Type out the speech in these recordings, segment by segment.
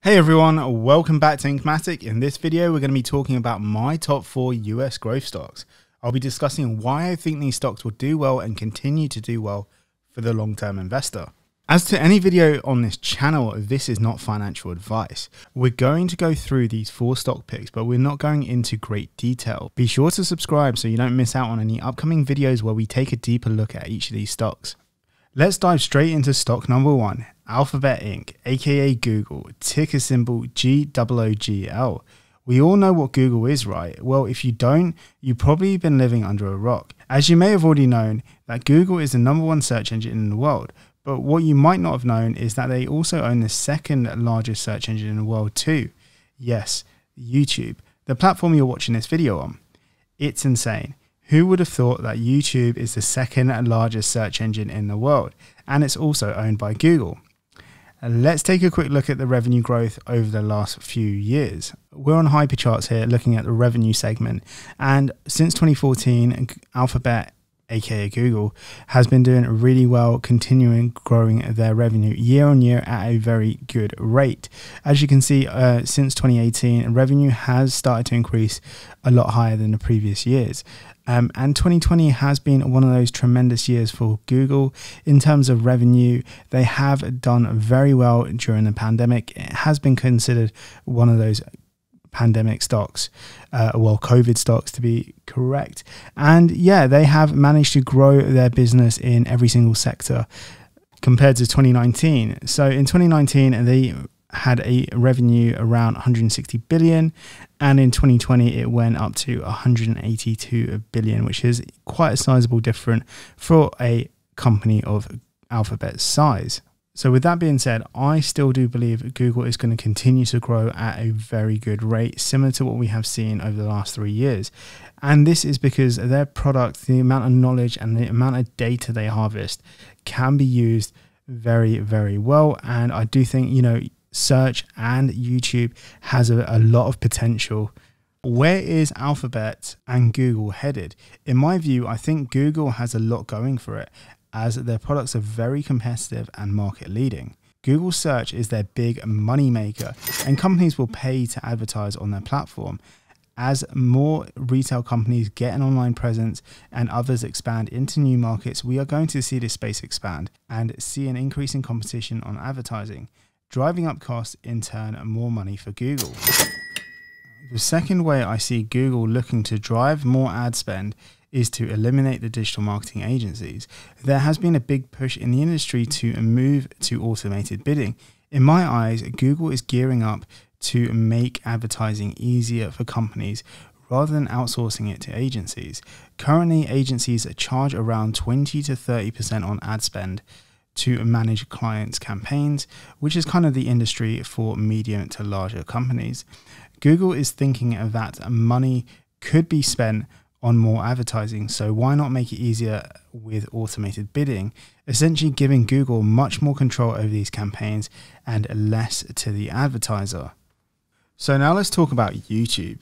Hey everyone, welcome back to Inkmattic. In this video, we're going to be talking about my top 4 US growth stocks. I'll be discussing why I think these stocks will do well and continue to do well for the long-term investor. As to any video on this channel, this is not financial advice. We're going to go through these 4 stock picks, but we're not going into great detail. Be sure to subscribe so you don't miss out on any upcoming videos where we take a deeper look at each of these stocks. Let's dive straight into stock number 1, Alphabet Inc., aka Google, ticker symbol GOOGL. We all know what Google is, right? Well, if you don't, you've probably been living under a rock. As you may have already known, that Google is the #1 search engine in the world, but what you might not have known is that they also own the second largest search engine in the world too. Yes, YouTube, the platform you're watching this video on. It's insane. Who would have thought that YouTube is the second largest search engine in the world, and it's also owned by Google? Let's take a quick look at the revenue growth over the last few years. We're on hypercharts here looking at the revenue segment, and since 2014, Alphabet, aka Google, has been doing really well, continuing growing their revenue year on year at a very good rate. As you can see, since 2018, revenue has started to increase a lot higher than the previous years. And 2020 has been one of those tremendous years for Google in terms of revenue. They have done very well during the pandemic. It has been considered one of those pandemic stocks, well, COVID stocks to be correct. And yeah, they have managed to grow their business in every single sector compared to 2019. So in 2019, they had a revenue around 160 billion, and in 2020 it went up to 182 billion, which is quite a sizable difference for a company of Alphabet's size. So with that being said, I still do believe Google is going to continue to grow at a very good rate, similar to what we have seen over the last 3 years. And this is because their product, the amount of knowledge and the amount of data they harvest can be used very, very well. And I do think, search and YouTube has a lot of potential. Where is Alphabet and Google headed? In my view, I think Google has a lot going for it, as their products are very competitive and market leading. Google Search is their big money maker, and companies will pay to advertise on their platform. As more retail companies get an online presence and others expand into new markets, we are going to see this space expand and see an increase in competition on advertising, driving up costs, in turn more money for Google. The second way I see Google looking to drive more ad spend is to eliminate the digital marketing agencies. There has been a big push in the industry to move to automated bidding. In my eyes, Google is gearing up to make advertising easier for companies rather than outsourcing it to agencies. Currently, agencies charge around 20 to 30% on ad spend to manage clients' campaigns, which is kind of the industry for medium to larger companies. Google is thinking that money could be spent on more advertising, so why not make it easier with automated bidding, essentially giving Google much more control over these campaigns and less to the advertiser. So now let's talk about YouTube.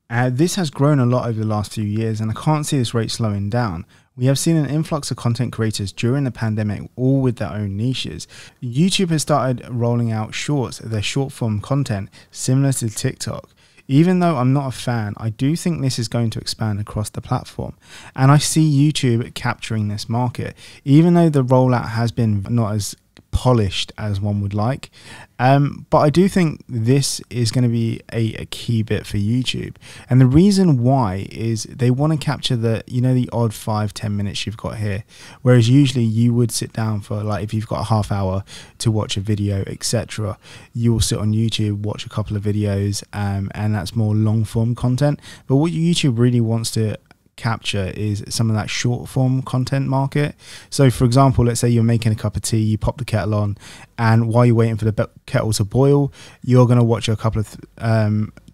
This has grown a lot over the last few years, and I can't see this rate slowing down. We have seen an influx of content creators during the pandemic, all with their own niches. YouTube has started rolling out shorts, their short form content, similar to TikTok. Even though I'm not a fan, I do think this is going to expand across the platform. And I see YouTube capturing this market, even though the rollout has been not as polished as one would like. But I do think this is going to be a key bit for YouTube. And the reason why is they want to capture the odd 5-10 minutes you've got here. Whereas usually you would sit down for, like, if you've got a half hour to watch a video, etc., you will sit on YouTube, watch a couple of videos, and that's more long form content. But what YouTube really wants to capture is some of that short form content market. So for example, let's say you're making a cup of tea, you pop the kettle on, and while you're waiting for the kettle to boil, you're going to watch a couple of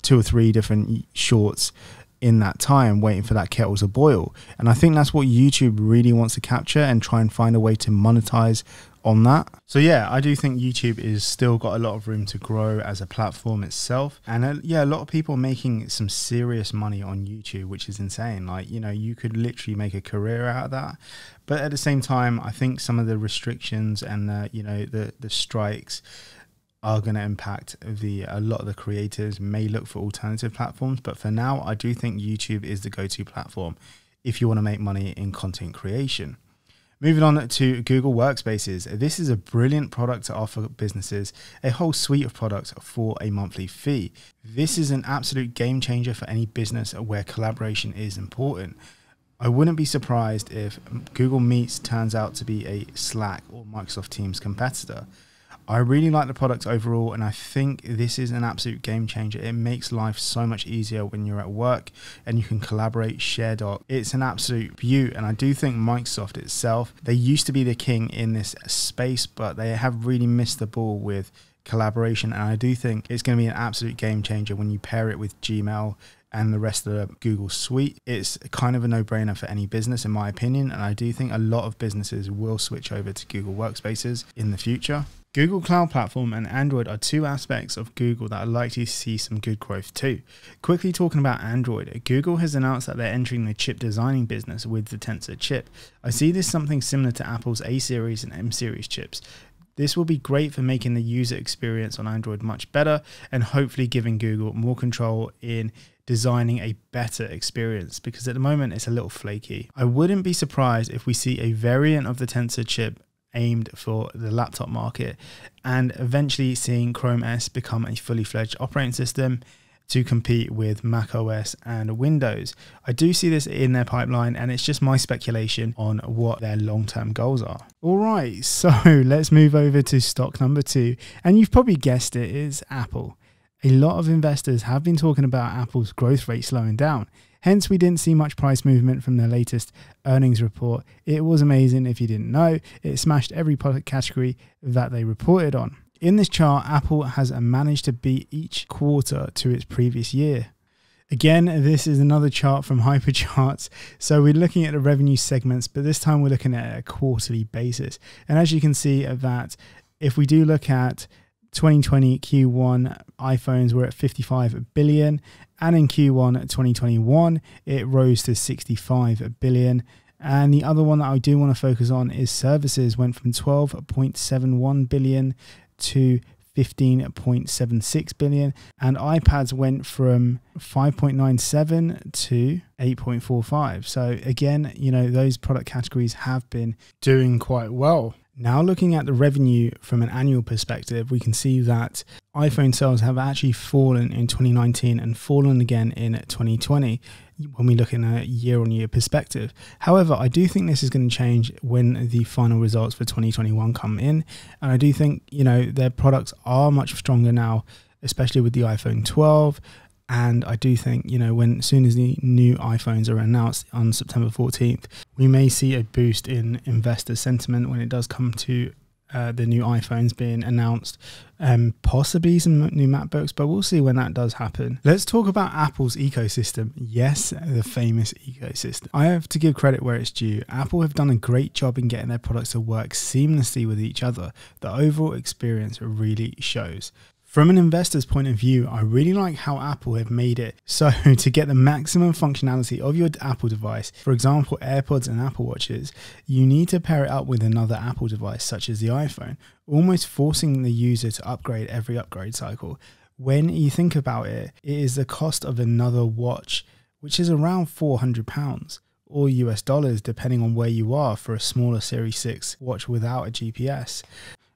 2 or 3 different shorts in that time, waiting for that kettle to boil. And I think that's what YouTube really wants to capture and try and find a way to monetize on that. So yeah, I do think YouTube is still got a lot of room to grow as a platform itself. And yeah, a lot of people are making some serious money on YouTube, which is insane. Like, you could literally make a career out of that. But at the same time, I think some of the restrictions and the strikes are going to impact a lot of the creators may look for alternative platforms. But for now, I do think YouTube is the go-to platform if you want to make money in content creation. Moving on to Google Workspaces. This is a brilliant product to offer businesses a whole suite of products for a monthly fee. This is an absolute game changer for any business where collaboration is important. I wouldn't be surprised if Google Meets turns out to be a Slack or Microsoft Teams competitor. I really like the product overall, and I think this is an absolute game changer. It makes life so much easier when you're at work and you can collaborate, share docs. It's an absolute beaut, and I do think Microsoft itself, they used to be the king in this space, but they have really missed the ball with collaboration, and I do think it's going to be an absolute game changer when you pair it with Gmail and the rest of the Google suite. It's kind of a no-brainer for any business, in my opinion, and I do think a lot of businesses will switch over to Google Workspaces in the future. Google Cloud Platform and Android are two aspects of Google that are likely to see some good growth too. Quickly talking about Android, Google has announced that they're entering the chip designing business with the Tensor chip. I see this something similar to Apple's A series and M series chips. This will be great for making the user experience on Android much better and hopefully giving Google more control in designing a better experience, because at the moment it's a little flaky. I wouldn't be surprised if we see a variant of the Tensor chip aimed for the laptop market and eventually seeing Chrome OS become a fully fledged operating system to compete with Mac OS and Windows. I do see this in their pipeline, and it's just my speculation on what their long-term goals are. All right, so let's move over to stock number 2, and you've probably guessed it, is Apple. A lot of investors have been talking about Apple's growth rate slowing down. Hence, we didn't see much price movement from their latest earnings report. It was amazing if you didn't know. It smashed every product category that they reported on. In this chart, Apple has managed to beat each quarter to its previous year. Again, this is another chart from Hypercharts. So we're looking at the revenue segments, but this time we're looking at a quarterly basis. And as you can see that if we do look at 2020 Q1, iPhones were at 55 billion, and in Q1 2021 it rose to 65 billion. And the other one that I do want to focus on is services went from 12.71 billion to 15.76 billion, and iPads went from 5.97 to 8.45. So again, you know, those product categories have been doing quite well. Now looking at the revenue from an annual perspective, we can see that iPhone sales have actually fallen in 2019 and fallen again in 2020 when we look in a year-on-year perspective. However, I do think this is going to change when the final results for 2021 come in, and I do think, you know, their products are much stronger now, especially with the iPhone 12. And I do think, you know, when as soon as the new iPhones are announced on September 14th, we may see a boost in investor sentiment when it does come to the new iPhones being announced, possibly some new MacBooks, but we'll see when that does happen. Let's talk about Apple's ecosystem. Yes, the famous ecosystem. I have to give credit where it's due. Apple have done a great job in getting their products to work seamlessly with each other. The overall experience really shows. From an investor's point of view, I really like how Apple have made it so to get the maximum functionality of your Apple device, for example AirPods and Apple Watches, you need to pair it up with another Apple device such as the iPhone, almost forcing the user to upgrade every upgrade cycle. When you think about it, it is the cost of another watch, which is around £400 or US dollars depending on where you are for a smaller Series 6 watch without a GPS.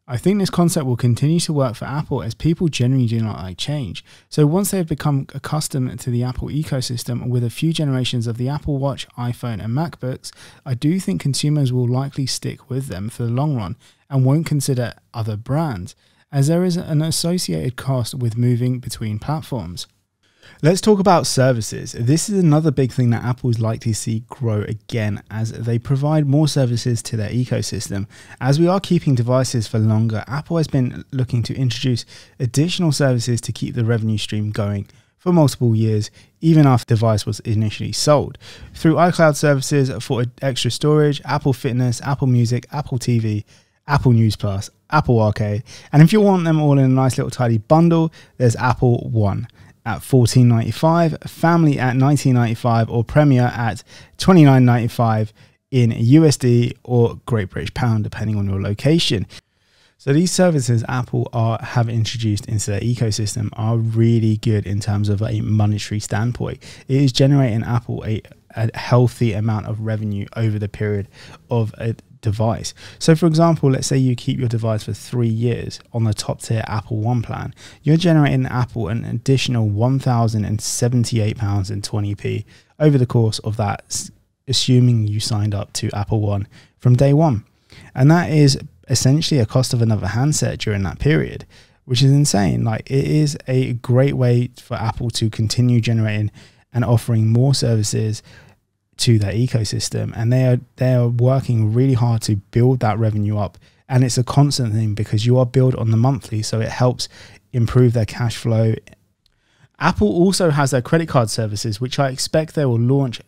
I think this concept will continue to work for Apple as people generally do not like change. So once they've become accustomed to the Apple ecosystem with a few generations of the Apple Watch, iPhone and MacBooks, I do think consumers will likely stick with them for the long run and won't consider other brands, as there is an associated cost with moving between platforms. Let's talk about services. This is another big thing that Apple is likely to see grow again as they provide more services to their ecosystem. As we are keeping devices for longer, Apple has been looking to introduce additional services to keep the revenue stream going for multiple years, even after the device was initially sold. Through iCloud services for extra storage, Apple Fitness, Apple Music, Apple TV, Apple News Plus, Apple Arcade, and if you want them all in a nice little tidy bundle, there's Apple One at $14.95, Family at $19.95, or Premier at $29.95 in USD or Great British Pound, depending on your location. So these services Apple have introduced into their ecosystem are really good in terms of a monetary standpoint. It is generating Apple a healthy amount of revenue over the period of a device. So for example, let's say you keep your device for 3 years on the top tier Apple One plan, you're generating Apple an additional £1,078.20 over the course of that, assuming you signed up to Apple One from day one. And that is essentially a cost of another handset during that period, which is insane. Like, it is a great way for Apple to continue generating and offering more services to their ecosystem, and they are working really hard to build that revenue up, and it's a constant thing because you are billed on the monthly, so it helps improve their cash flow. Apple also has their credit card services, which I expect they will launch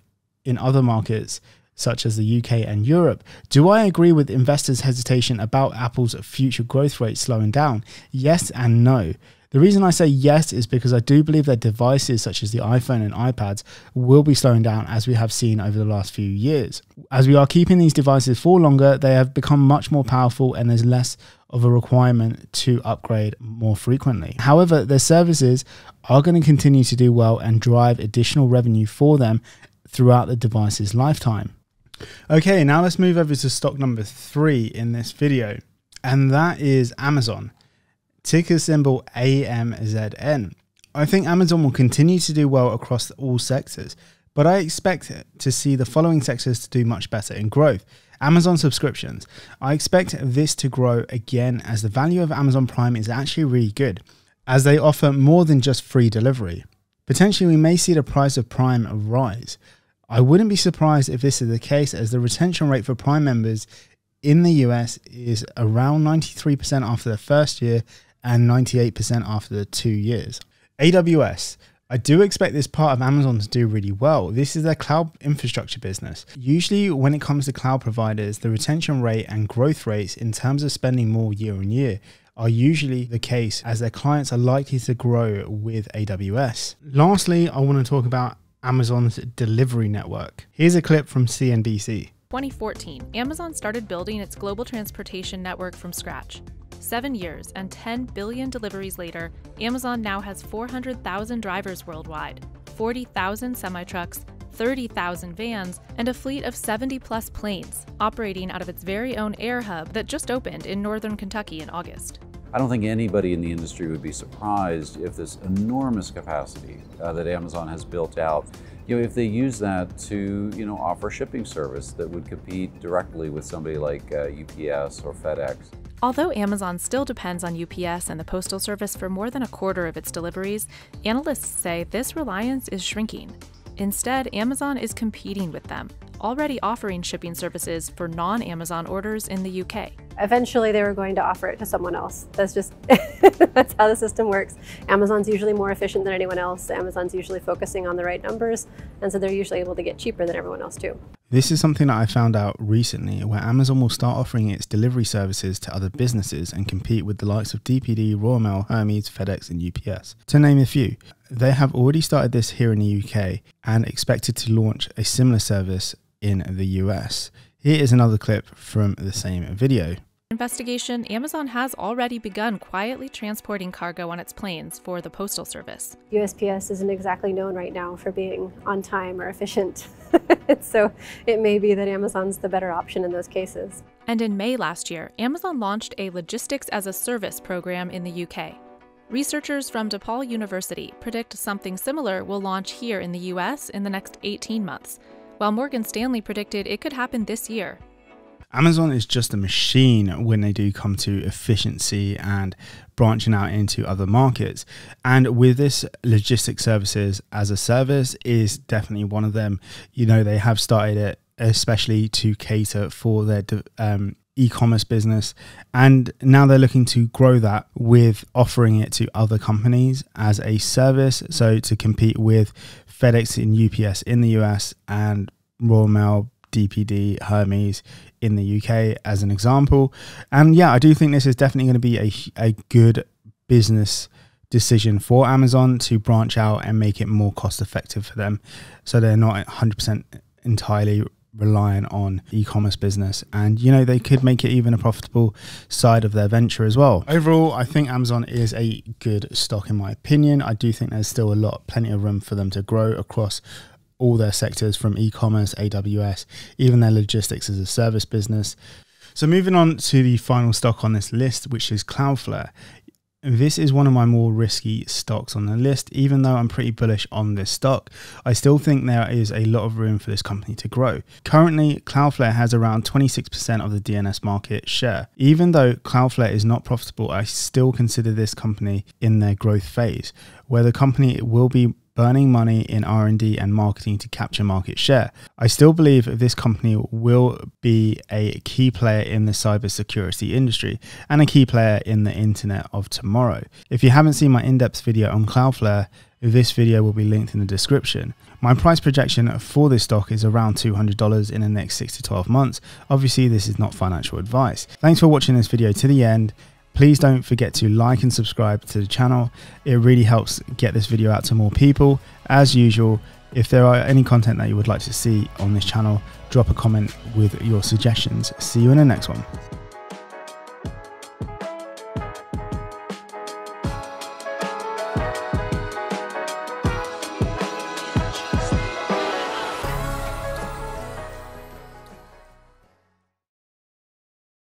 in other markets such as the UK and Europe. Do I agree with investors' hesitation about Apple's future growth rate slowing down? Yes and no. The reason I say yes is because I do believe that devices such as the iPhone and iPads will be slowing down, as we have seen over the last few years. As we are keeping these devices for longer, they have become much more powerful and there's less of a requirement to upgrade more frequently. However, their services are going to continue to do well and drive additional revenue for them throughout the device's lifetime. Okay, now let's move over to stock number 3 in this video, and that is Amazon. Ticker symbol AMZN. I think Amazon will continue to do well across all sectors, but I expect to see the following sectors to do much better in growth. Amazon subscriptions. I expect this to grow again, as the value of Amazon Prime is actually really good, as they offer more than just free delivery. Potentially we may see the price of Prime rise. I wouldn't be surprised if this is the case, as the retention rate for Prime members in the US is around 93% after the first year and 98% after the 2 years. AWS. I do expect this part of Amazon to do really well. This is their cloud infrastructure business. Usually when it comes to cloud providers, the retention rate and growth rates in terms of spending more year on year are usually the case, as their clients are likely to grow with AWS. Lastly, I want to talk about Amazon's delivery network. Here's a clip from CNBC. 2014, Amazon started building its global transportation network from scratch. 7 years and 10 billion deliveries later, Amazon now has 400,000 drivers worldwide, 40,000 semi-trucks, 30,000 vans, and a fleet of 70-plus planes, operating out of its very own air hub that just opened in northern Kentucky in August. I don't think anybody in the industry would be surprised if this enormous capacity that Amazon has built out, if they use that to, offer shipping service that would compete directly with somebody like UPS or FedEx. Although Amazon still depends on UPS and the Postal Service for more than a quarter of its deliveries, analysts say this reliance is shrinking. Instead, Amazon is competing with them, already offering shipping services for non-Amazon orders in the UK. Eventually they were going to offer it to someone else. That's just, that's how the system works. Amazon's usually more efficient than anyone else. Amazon's usually focusing on the right numbers, and so they're usually able to get cheaper than everyone else too. This is something that I found out recently, where Amazon will start offering its delivery services to other businesses and compete with the likes of DPD, Royal Mail, Hermes, FedEx and UPS, to name a few. They have already started this here in the UK and expected to launch a similar service in the US. Here is another clip from the same video. Investigation, Amazon has already begun quietly transporting cargo on its planes for the Postal Service. USPS isn't exactly known right now for being on time or efficient. So it may be that Amazon's the better option in those cases. And in May last year, Amazon launched a Logistics as a Service program in the UK. Researchers from DePaul University predict something similar will launch here in the US in the next 18 months, while Morgan Stanley predicted it could happen this year. Amazon is just a machine when they do come to efficiency and branching out into other markets. And with this logistics services as a service is definitely one of them. They have started it especially to cater for their e-commerce business, and now they're looking to grow that with offering it to other companies as a service, so to compete with FedEx and UPS in the US and Royal Mail, DPD, Hermes in the UK as an example. And yeah, I do think this is definitely going to be a good business decision for Amazon to branch out and make it more cost effective for them, so they're not 100% entirely reliant on e-commerce business, and you know, they could make it even a profitable side of their venture as well. Overall, I think Amazon is a good stock in my opinion. I do think there's still plenty of room for them to grow across all their sectors, from e-commerce, AWS, even their logistics as a service business. So moving on to the final stock on this list, which is Cloudflare. This is one of my more risky stocks on the list. Even though I'm pretty bullish on this stock, I still think there is a lot of room for this company to grow. Currently, Cloudflare has around 26% of the DNS market share. Even though Cloudflare is not profitable, I still consider this company in their growth phase, where the company will be burning money in R&D and marketing to capture market share. I still believe this company will be a key player in the cybersecurity industry and a key player in the internet of tomorrow. If you haven't seen my in-depth video on Cloudflare, this video will be linked in the description. My price projection for this stock is around $200 in the next 6 to 12 months. Obviously, this is not financial advice. Thanks for watching this video to the end. Please don't forget to like and subscribe to the channel. It really helps get this video out to more people. As usual, if there are any content that you would like to see on this channel, drop a comment with your suggestions. See you in the next one.